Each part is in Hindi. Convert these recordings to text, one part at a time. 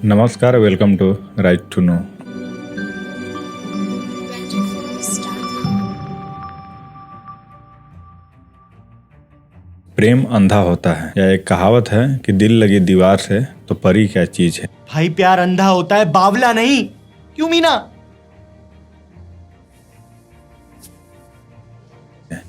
नमस्कार, welcome to right to know. प्रेम अंधा होता है। यह एक कहावत है कि दिल लगी दीवार से तो परी क्या चीज है। भाई प्यार अंधा होता है, बावला नहीं। क्यों मीना?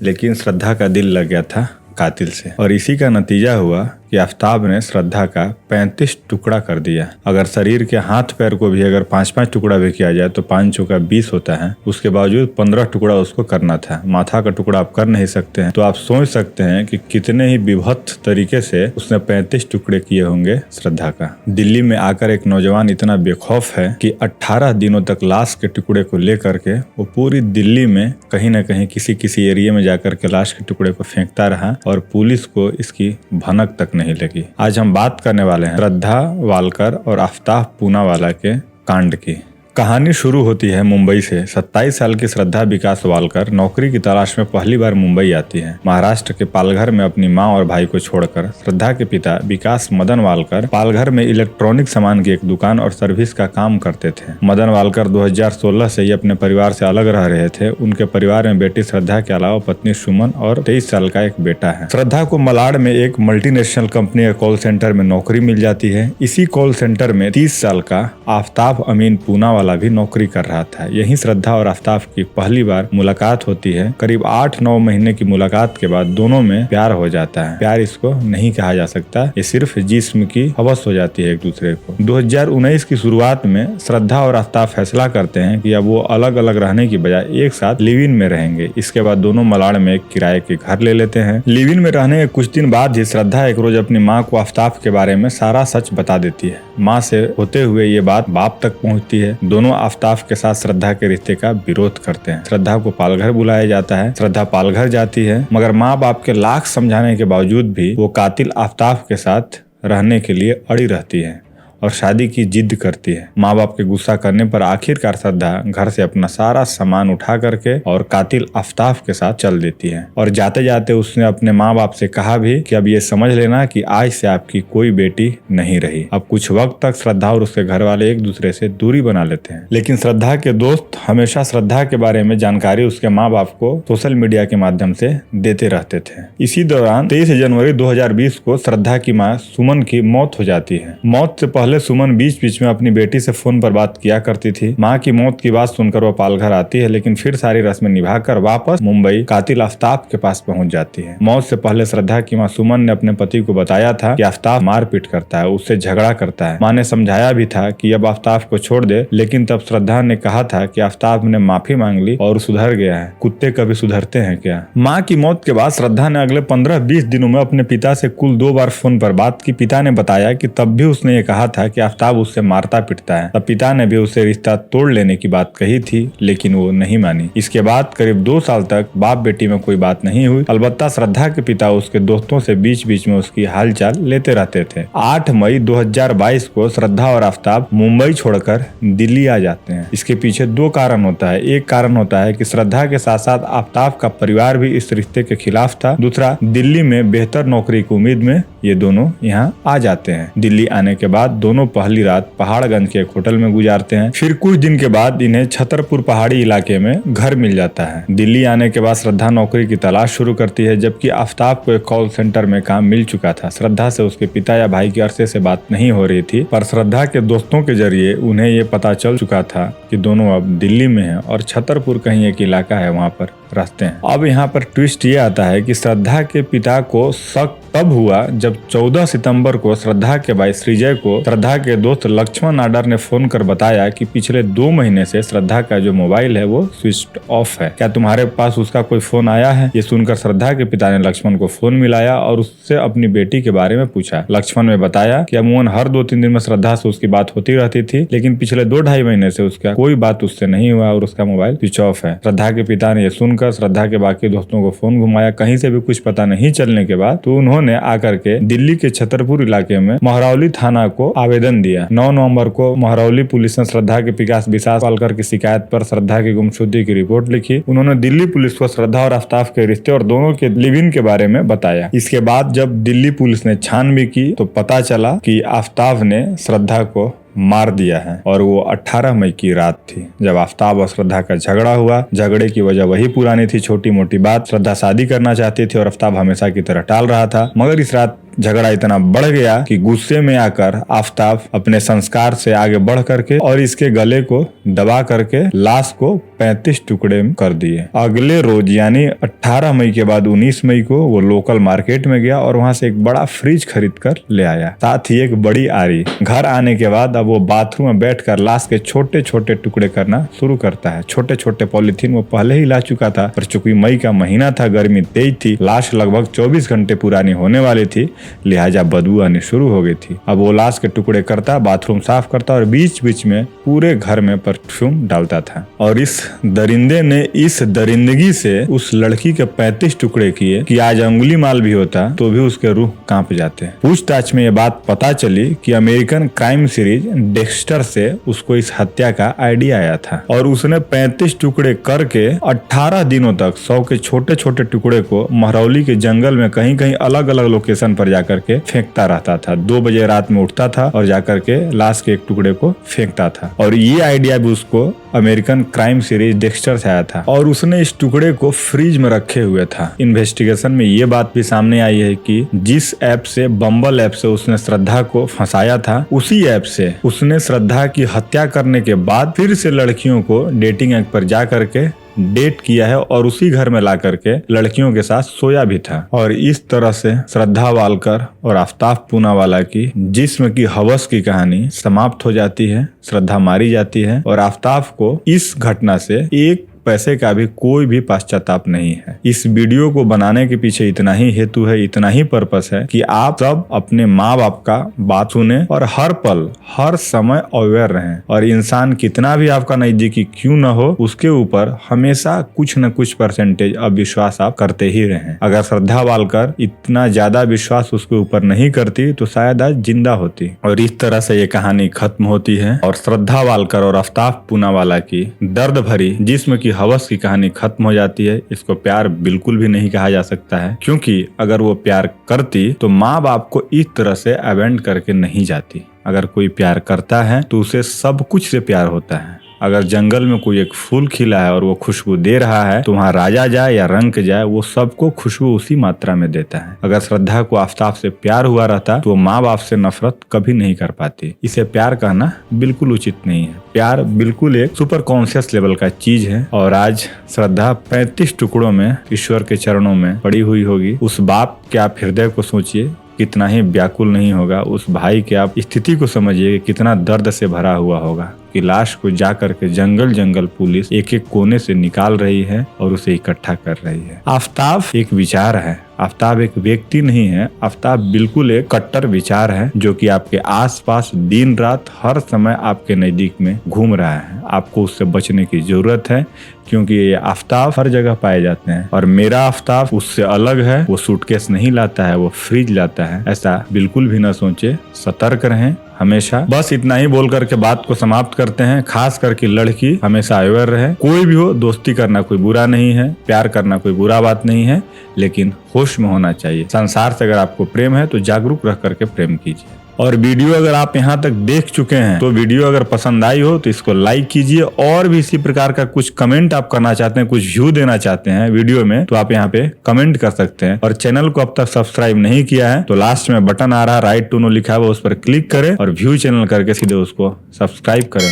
लेकिन श्रद्धा का दिल लग गया था कातिल से, और इसी का नतीजा हुआ कि आफताब ने श्रद्धा का 35 टुकड़ा कर दिया। अगर शरीर के हाथ पैर को भी अगर 5-5 टुकड़ा भी किया जाए तो 5 चौका 20 होता है। उसके बावजूद 15 टुकड़ा उसको करना था। माथा का टुकड़ा आप कर नहीं सकते हैं, तो आप सोच सकते हैं कि कितने ही विभत्स तरीके से उसने 35 टुकड़े किए होंगे श्रद्धा का। दिल्ली में आकर एक नौजवान इतना बेखौफ है कि 18 दिनों तक लाश के टुकड़े को लेकर के वो पूरी दिल्ली में कहीं न कहीं किसी एरिया में जाकर के लाश के टुकड़े को फेंकता रहा और पुलिस को इसकी भनक तक नहीं लगी। आज हम बात करने वाले हैं श्रद्धा वालकर और आफताब पूनावाला के कांड की। कहानी शुरू होती है मुंबई से। 27 साल की श्रद्धा विकास वालकर नौकरी की तलाश में पहली बार मुंबई आती है। महाराष्ट्र के पालघर में अपनी मां और भाई को छोड़कर श्रद्धा के पिता विकास मदन वालकर पालघर में इलेक्ट्रॉनिक सामान की एक दुकान और सर्विस का काम करते थे। मदन वालकर 2016 से ही अपने परिवार से अलग रह रहे थे। उनके परिवार में बेटी श्रद्धा के अलावा पत्नी सुमन और 23 साल का एक बेटा है। श्रद्धा को मलाड में एक मल्टीनेशनल कंपनी के कॉल सेंटर में नौकरी मिल जाती है। इसी कॉल सेंटर में 30 साल का आफताब अमीन पूनावाला भी नौकरी कर रहा था। यही श्रद्धा और आफताब की पहली बार मुलाकात होती है। करीब 8-9 महीने की मुलाकात के बाद दोनों में प्यार हो जाता है। प्यार इसको नहीं कहा जा सकता, ये सिर्फ जिस्म की हवस हो जाती है एक दूसरे को। 2019 की शुरुआत में श्रद्धा और आफताब फैसला करते हैं कि अब वो अलग अलग रहने की बजाय एक साथ लिव इन में रहेंगे। इसके बाद दोनों मलाड में एक किराए के घर ले लेते हैं। लिव इन में रहने के कुछ दिन बाद ही श्रद्धा एक रोज अपनी माँ को आफताब के बारे में सारा सच बता देती है। माँ से होते हुए ये बात बाप तक पहुँचती है। दोनों आफताब के साथ श्रद्धा के रिश्ते का विरोध करते हैं। श्रद्धा को पालघर बुलाया जाता है। श्रद्धा पालघर जाती है, मगर माँ बाप के लाख समझाने के बावजूद भी वो कातिल आफताब के साथ रहने के लिए अड़ी रहती है और शादी की जिद करती है। माँ बाप के गुस्सा करने पर आखिरकार श्रद्धा घर से अपना सारा सामान उठा करके और कातिल आफताब के साथ चल देती है। और जाते जाते उसने अपने माँ बाप से कहा भी कि अब ये समझ लेना कि आज से आपकी कोई बेटी नहीं रही। अब कुछ वक्त तक श्रद्धा और उसके घर वाले एक दूसरे से दूरी बना लेते हैं। लेकिन श्रद्धा के दोस्त हमेशा श्रद्धा के बारे में जानकारी उसके माँ बाप को सोशल मीडिया के माध्यम से देते रहते थे। इसी दौरान 23 जनवरी 2020 को श्रद्धा की माँ सुमन की मौत हो जाती है। मौत से पहले सुमन बीच में अपनी बेटी से फोन पर बात किया करती थी। माँ की मौत की बात सुनकर वो पालघर आती है, लेकिन फिर सारी रस्में निभाकर वापस मुंबई कातिल आफताब के पास पहुंच जाती है। मौत से पहले श्रद्धा की माँ सुमन ने अपने पति को बताया था कि आफताब मारपीट करता है, उससे झगड़ा करता है। माँ ने समझाया भी था कि अब आफताब को छोड़ दे, लेकिन तब श्रद्धा ने कहा था कि आफताब ने माफी मांग ली और सुधर गया है। कुत्ते कभी सुधरते हैं क्या? माँ की मौत के बाद श्रद्धा ने अगले 15-20 दिनों में अपने पिता से कुल 2 बार फोन पर बात की। पिता ने बताया कि तब भी उसने ये कहा था कि आफताब उससे मारता पिटता है। तब पिता ने भी उससे रिश्ता तोड़ लेने की बात कही थी, लेकिन वो नहीं मानी। इसके बाद करीब 2 साल तक बाप बेटी में कोई बात नहीं हुई। अलबत्ता श्रद्धा के पिता उसके दोस्तों से बीच में उसकी हालचाल लेते रहते थे। 8 मई 2022 को श्रद्धा और आफताब मुंबई छोड़कर दिल्ली आ जाते हैं। इसके पीछे 2 कारण होता है। एक कारण होता है कि श्रद्धा के साथ साथ आफताब का परिवार भी इस रिश्ते के खिलाफ था। दूसरा, दिल्ली में बेहतर नौकरी की उम्मीद में ये दोनों यहाँ आ जाते हैं। दिल्ली आने के बाद दोनों पहली रात पहाड़गंज के एक होटल में गुजारते हैं। फिर कुछ दिन के बाद इन्हें छतरपुर पहाड़ी इलाके में घर मिल जाता है। दिल्ली आने के बाद श्रद्धा नौकरी की तलाश शुरू करती है, जबकि आफताब को एक कॉल सेंटर में काम मिल चुका था। श्रद्धा से उसके पिता या भाई के अरसे से बात नहीं हो रही थी, पर श्रद्धा के दोस्तों के जरिए उन्हें ये पता चल चुका था कि दोनों अब दिल्ली में हैं और छतरपुर कहीं एक इलाका है, वहाँ पर रहते हैं। अब यहाँ पर ट्विस्ट ये आता है कि श्रद्धा के पिता को शक तब हुआ जब 14 सितंबर को श्रद्धा के भाई श्रीजय को श्रद्धा के दोस्त लक्ष्मण नाडर ने फोन कर बताया कि पिछले 2 महीने से श्रद्धा का जो मोबाइल है वो स्विच ऑफ है। क्या तुम्हारे पास उसका कोई फोन आया है? ये सुनकर श्रद्धा के पिता ने लक्ष्मण को फोन मिलाया और उससे अपनी बेटी के बारे में पूछा। लक्ष्मण ने बताया कि अमूमन हर 2-3 दिन में श्रद्धा से उसकी बात होती रहती थी, लेकिन पिछले 2-2.5 महीने से उसका कोई बात उससे नहीं हुआ और उसका मोबाइल स्विच ऑफ है। श्रद्धा के पिता ने यह सुनकर श्रद्धा के बाकी दोस्तों को फोन घुमाया। कहीं से भी कुछ पता नहीं चलने के बाद तो उन्होंने आकर के दिल्ली के छतरपुर इलाके में महरौली थाना को आवेदन दिया। 9 नवंबर को महरौली पुलिस ने श्रद्धा के विकास वालकर की शिकायत पर श्रद्धा की गुमशुदगी की रिपोर्ट लिखी। उन्होंने दिल्ली पुलिस को श्रद्धा और आफताब के रिश्ते और दोनों के लिव इन के बारे में बताया। इसके बाद जब दिल्ली पुलिस ने छानबीन की तो पता चला कि आफताब ने श्रद्धा को मार दिया है। और वो 18 मई की रात थी जब आफ्ताब और श्रद्धा का झगड़ा हुआ। झगड़े की वजह वही पुरानी थी, छोटी मोटी बात। श्रद्धा शादी करना चाहती थी और आफ्ताब हमेशा की तरह टाल रहा था। मगर इस रात झगड़ा इतना बढ़ गया कि गुस्से में आकर आफ्ताब अपने संस्कार से आगे बढ़ करके और इसके गले को दबा करके लाश को 35 टुकड़े में कर दिए। अगले रोज यानी 18 मई के बाद 19 मई को वो लोकल मार्केट में गया और वहां से एक बड़ा फ्रिज खरीद कर ले आया, साथ ही एक बड़ी आरी। घर आने के बाद अब वो बाथरूम में बैठकर लाश के छोटे छोटे टुकड़े करना शुरू करता है। छोटे छोटे पॉलीथीन वो पहले ही ला चुका था, पर चूंकि मई का महीना था, गर्मी तेज थी, लाश लगभग 24 घंटे पुरानी होने वाली थी, लिहाजा बदबू आनी शुरू हो गई थी। अब वो लाश के टुकड़े करता, बाथरूम साफ करता और बीच बीच में पूरे घर में परफ्यूम डालता था। और इस दरिंदे ने इस दरिंदगी से उस लड़की के 35 टुकड़े किए कि आज अंगुली माल भी होता तो भी उसके रूह कांप जाते। पूछताछ में ये बात पता चली कि अमेरिकन क्राइम सीरीज डेक्स्टर से उसको इस हत्या का आइडिया आया था और उसने 35 टुकड़े करके 18 दिनों तक 100 के छोटे छोटे टुकड़े को महरौली के जंगल में कहीं कहीं अलग अलग लोकेशन पर जाकर के फेंकता रहता था। 2 बजे रात में उठता था और जाकर के लाश के एक टुकड़े को फेंकता था। और ये आइडिया भी उसको अमेरिकन क्राइम सीरीज डेक्स्टर से आया था और उसने इस टुकड़े को फ्रिज में रखे हुए था। इन्वेस्टिगेशन में ये बात भी सामने आई है कि जिस ऐप से, बम्बल ऐप से उसने श्रद्धा को फंसाया था, उसी ऐप से उसने श्रद्धा की हत्या करने के बाद फिर से लड़कियों को डेटिंग ऐप पर जा करके डेट किया है और उसी घर में ला करके लड़कियों के साथ सोया भी था। और इस तरह से श्रद्धा वालकर और आफ्ताब पूनावाला की जिस्म की हवस की कहानी समाप्त हो जाती है। श्रद्धा मारी जाती है और आफ्ताब को इस घटना से एक पैसे का भी कोई भी पश्चाताप नहीं है। इस वीडियो को बनाने के पीछे इतना ही हेतु है, इतना ही पर्पस है कि आप सब अपने माँ बाप का बात सुने और हर पल हर समय अवेयर रहें। और इंसान कितना भी आपका नजदीकी क्यों न हो, उसके ऊपर हमेशा कुछ न कुछ परसेंटेज अविश्वास आप करते ही रहें। अगर श्रद्धा वालकर इतना ज्यादा विश्वास उसके ऊपर नहीं करती तो शायद आज जिंदा होती। और इस तरह से ये कहानी खत्म होती है और श्रद्धा वालकर और आफ्ताब पूनावाला की दर्द भरी जिस्म की हवस की कहानी खत्म हो जाती है। इसको प्यार बिल्कुल भी नहीं कहा जा सकता है, क्योंकि अगर वो प्यार करती तो माँ बाप को इस तरह से अबेंड करके नहीं जाती। अगर कोई प्यार करता है तो उसे सब कुछ से प्यार होता है। अगर जंगल में कोई एक फूल खिला है और वो खुशबू दे रहा है तो वहाँ राजा जाए या रंक जाए, वो सबको खुशबू उसी मात्रा में देता है। अगर श्रद्धा को आफ्ताब से प्यार हुआ रहता तो वो माँ बाप से नफरत कभी नहीं कर पाती। इसे प्यार कहना बिल्कुल उचित नहीं है। प्यार बिल्कुल एक सुपर कॉन्शियस लेवल का चीज है। और आज श्रद्धा 35 टुकड़ों में ईश्वर के चरणों में पड़ी हुई होगी। उस बाप के आप हृदय को सोचिए, कितना ही व्याकुल नहीं होगा। उस भाई के आप स्थिति को समझिए, कितना दर्द से भरा हुआ होगा कि लाश को जा करके जंगल जंगल पुलिस एक एक कोने से निकाल रही है और उसे इकट्ठा कर रही है। आफ्ताब एक विचार है, आफ्ताब एक व्यक्ति नहीं है। आफ्ताब बिल्कुल एक कट्टर विचार है जो कि आपके आसपास दिन रात हर समय आपके नजदीक में घूम रहा है। आपको उससे बचने की जरूरत है, क्योंकि ये आफ्ताब हर जगह पाए जाते हैं। और मेरा आफ्ताब उससे अलग है। वो सूटकेस नहीं लाता है, वो फ्रिज लाता है। ऐसा बिल्कुल भी ना सोचे, सतर्क रहें हमेशा। बस इतना ही बोल करके बात को समाप्त करते हैं। खास करके लड़की हमेशा अवेयर रहे। कोई भी हो, दोस्ती करना कोई बुरा नहीं है, प्यार करना कोई बुरा बात नहीं है, लेकिन होश में होना चाहिए। संसार से अगर आपको प्रेम है तो जागरूक रह करके प्रेम कीजिए। और वीडियो अगर आप यहाँ तक देख चुके हैं तो वीडियो अगर पसंद आई हो तो इसको लाइक कीजिए। और भी इसी प्रकार का कुछ कमेंट आप करना चाहते हैं, कुछ व्यू देना चाहते हैं वीडियो में, तो आप यहाँ पे कमेंट कर सकते हैं। और चैनल को अब तक सब्सक्राइब नहीं किया है तो लास्ट में बटन आ रहा है, राइट टू नो लिखा है, उस पर क्लिक करें और व्यू चैनल करके सीधे उसको सब्सक्राइब करें।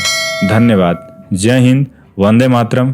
धन्यवाद। जय हिंद, वंदे मातरम,